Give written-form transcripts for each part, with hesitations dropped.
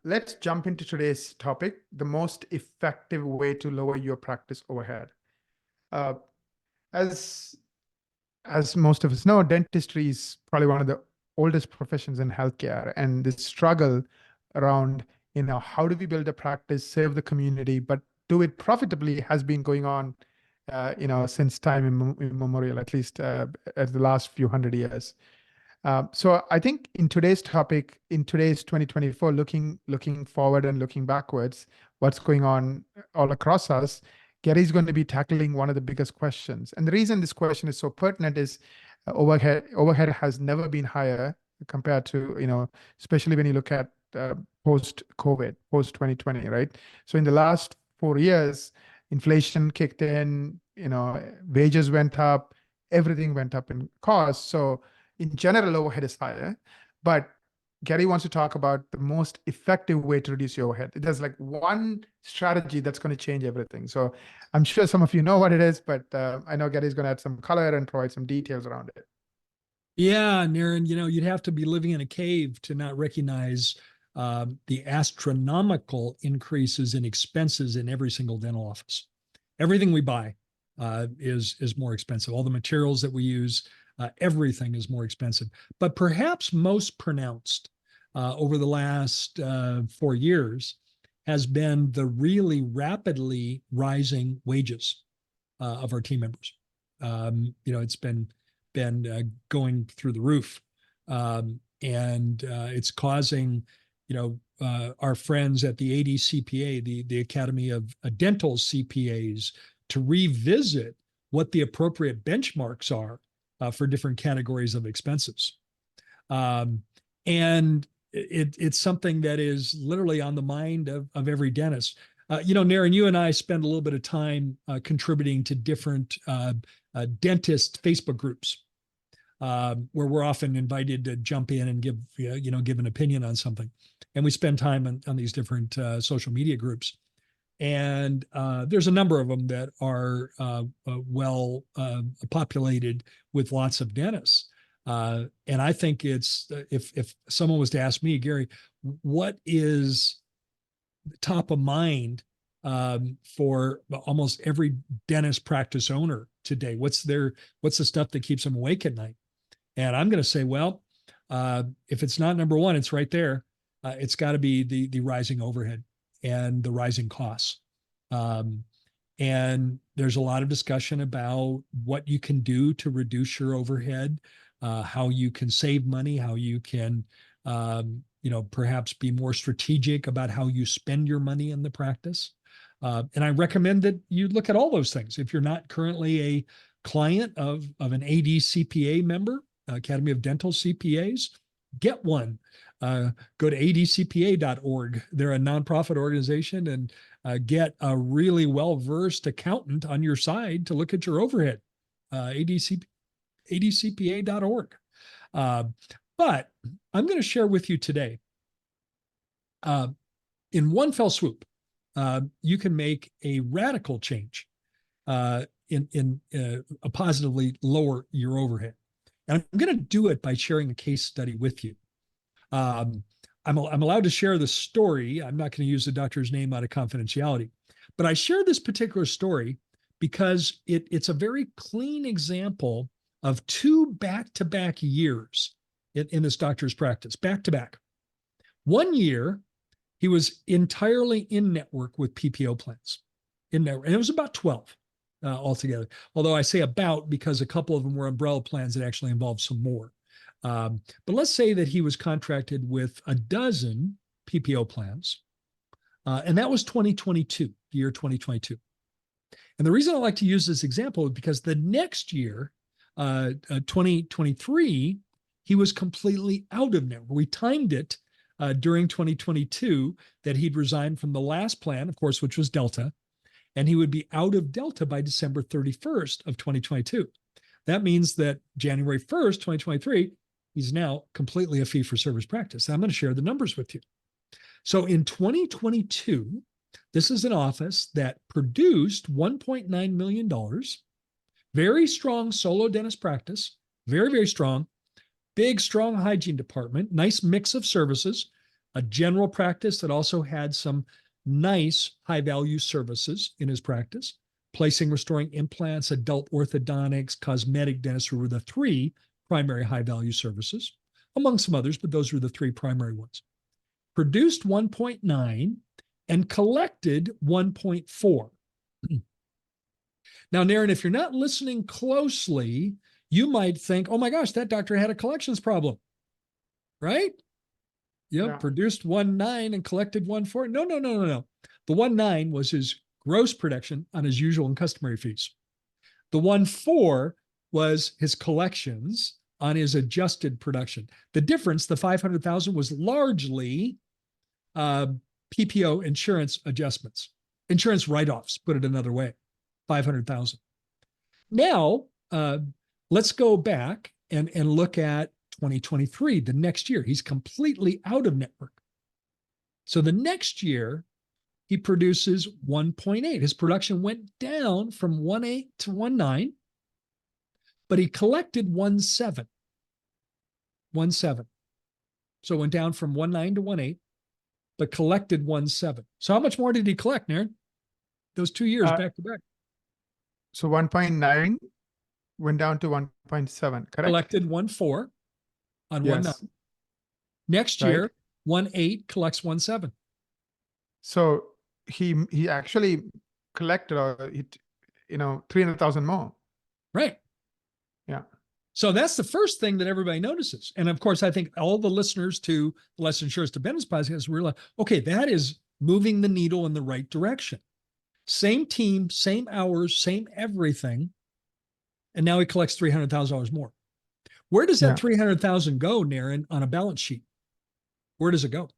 Let's jump into today's topic, the most effective way to lower your practice overhead. Uh, as as most of us know, dentistry is probably one of the oldest professions in healthcare, and this struggle around, how do we build a practice, serve the community, but do it profitably has been going on, since time immemorial, at least at the last few hundred years. So I think in today's topic, in today's 2024, looking forward and looking backwards, what's going on all across us, Gary's going to be tackling one of the biggest questions. And the reason this question is so pertinent is overhead has never been higher compared to, especially when you look at post-COVID, post-2020, right? So in the last 4 years, inflation kicked in, wages went up, everything went up in cost. So in general, overhead is higher, but Gary wants to talk about the most effective way to reduce your overhead. There's like one strategy that's going to change everything. So I'm sure some of you know what it is, but I know Gary's going to add some color and provide some details around it. Yeah, Naren, you'd have to be living in a cave to not recognize the astronomical increases in expenses in every single dental office. Everything we buy is more expensive. All the materials that we use, everything is more expensive. But perhaps most pronounced over the last 4 years has been the really rapidly rising wages of our team members. It's been going through the roof, and it's causing our friends at the ADCPA, the Academy of Dental CPAs, to revisit what the appropriate benchmarks are for different categories of expenses. And it's something that is literally on the mind of every dentist. Naren, you and I spend a little bit of time contributing to different dentist Facebook groups where we're often invited to jump in and give an opinion on something. And we spend time on these different social media groups. And there's a number of them that are well populated with lots of dentists. And I think it's, if someone was to ask me, Gary, what is top of mind for almost every dentist practice owner today? What's the stuff that keeps them awake at night? And I'm going to say, well, if it's not number one, it's right there. It's got to be the rising overhead and the rising costs. And there's a lot of discussion about what you can do to reduce your overhead, how you can save money, how you can, perhaps be more strategic about how you spend your money in the practice. And I recommend that you look at all those things. If you're not currently a client of an ADCPA member, Academy of Dental CPAs, get one. Go to adcpa.org. They're a nonprofit organization, and get a really well-versed accountant on your side to look at your overhead. adcpa.org. But I'm going to share with you today, in one fell swoop, you can make a radical change in positively lower your overhead. And I'm going to do it by sharing a case study with you. I'm allowed to share the story. I'm not going to use the doctor's name out of confidentiality, but I share this particular story because it's a very clean example of two back-to-back years in this doctor's practice, back-to-back. 1 year, he was entirely in network with PPO plans, in network, and it was about 12 altogether. Although I say about because a couple of them were umbrella plans that actually involved some more. But let's say that he was contracted with a dozen PPO plans, and that was 2022, the year 2022. And the reason I like to use this example is because the next year, 2023, he was completely out of network. We timed it during 2022 that he'd resigned from the last plan, of course, which was Delta, and he would be out of Delta by December 31st of 2022. That means that January 1st, 2023, he's now completely a fee-for-service practice. And I'm going to share the numbers with you. So in 2022, this is an office that produced $1.9 million, very strong solo dentist practice, very, very strong, big, strong hygiene department, nice mix of services, a general practice that also had some nice high value services in his practice. Placing, restoring implants, adult orthodontics, cosmetic dentistry were the three primary high value services, among some others, but those were the three primary ones. Produced 1.9 and collected 1.4. Now, Naren, if you're not listening closely, you might think, oh my gosh, that doctor had a collections problem, right? Yep, Yeah. produced 1.9 and collected 1.4. No. The 1.9 was his gross production on his usual and customary fees. The 1.4 was his collections on his adjusted production. The difference, the 500,000, was largely PPO insurance adjustments, insurance write-offs, put it another way, 500,000. Now, let's go back and look at 2023, the next year. He's completely out of network. So the next year, he produces 1.8. His production went down from 1.8 to 1.9, but he collected 1.7. 1.7. So it went down from 1.9 to 1.8, but collected 1.7. So how much more did he collect, Naren? Those 2 years back to back. So 1.9 went down to 1.7, correct? Collected 1.4 on Yes. 1.9. Next Right. year, 1.8 collects 1.7. So he actually collected, 300,000 more. Right. Yeah. So that's the first thing that everybody notices. And of course, I think all the listeners to Less Insurance to Business podcast realize, okay, that is moving the needle in the right direction. Same team, same hours, same everything. And now he collects $300,000 more. Where does that 300,000 go, Naren, on a balance sheet? Where does it go?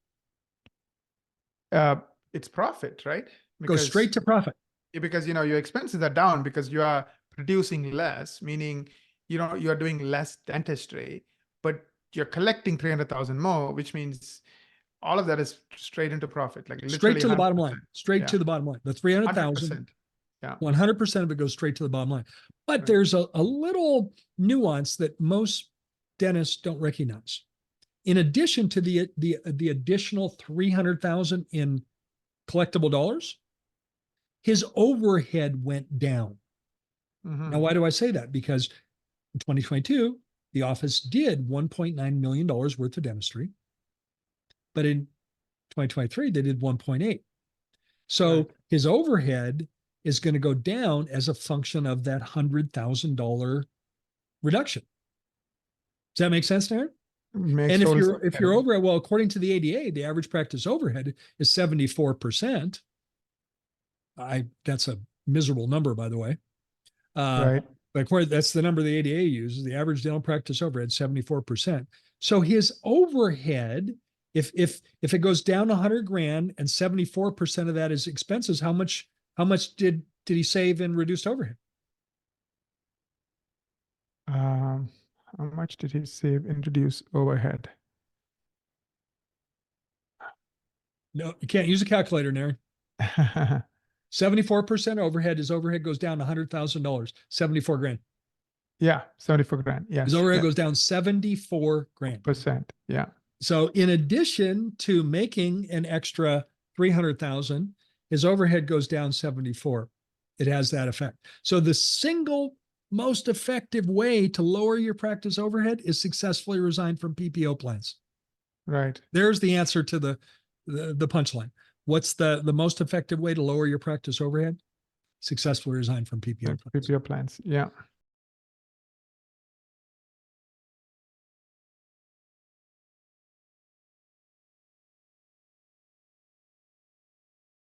It's profit, right? Goes straight to profit. Because your expenses are down because you are producing less, meaning you are doing less dentistry, but you're collecting 300,000 more, which means all of that is straight into profit, like Straight to the 100%. bottom line. Straight to the bottom line. The 300,000. 100%. Yeah. 100% of it goes straight to the bottom line. But Right. there's a little nuance that most dentists don't recognize. In addition to the additional 300,000 in collectible dollars, his overhead went down. Mhm. Now, why do I say that? Because in 2022, the office did $1.9 million worth of dentistry. But in 2023, they did 1.8. So Right. his overhead is going to go down as a function of that $100,000 reduction. Does that make sense, Darren? Makes And total if sense. you're over, well, according to the ADA, the average practice overhead is 74%. That's a miserable number, by the way. Right. But that's the number the ADA uses. The average dental practice overhead, 74%. So his overhead, if it goes down 100 grand and 74% of that is expenses, how much did he save in reduced overhead? How much did he save in reduced overhead? No, you can't use a calculator, Naren. 74% overhead. His overhead goes down $100,000, 74 grand. Yeah, 74 grand. Yes. His overhead goes down 74 grand. %. Yeah. So in addition to making an extra 300,000, his overhead goes down 74. It has that effect. So the single most effective way to lower your practice overhead is successfully resign from PPO plans. Right. There's the answer to the punchline. What's the most effective way to lower your practice overhead? Successfully resign from PPO plans. PPO plans. Yeah.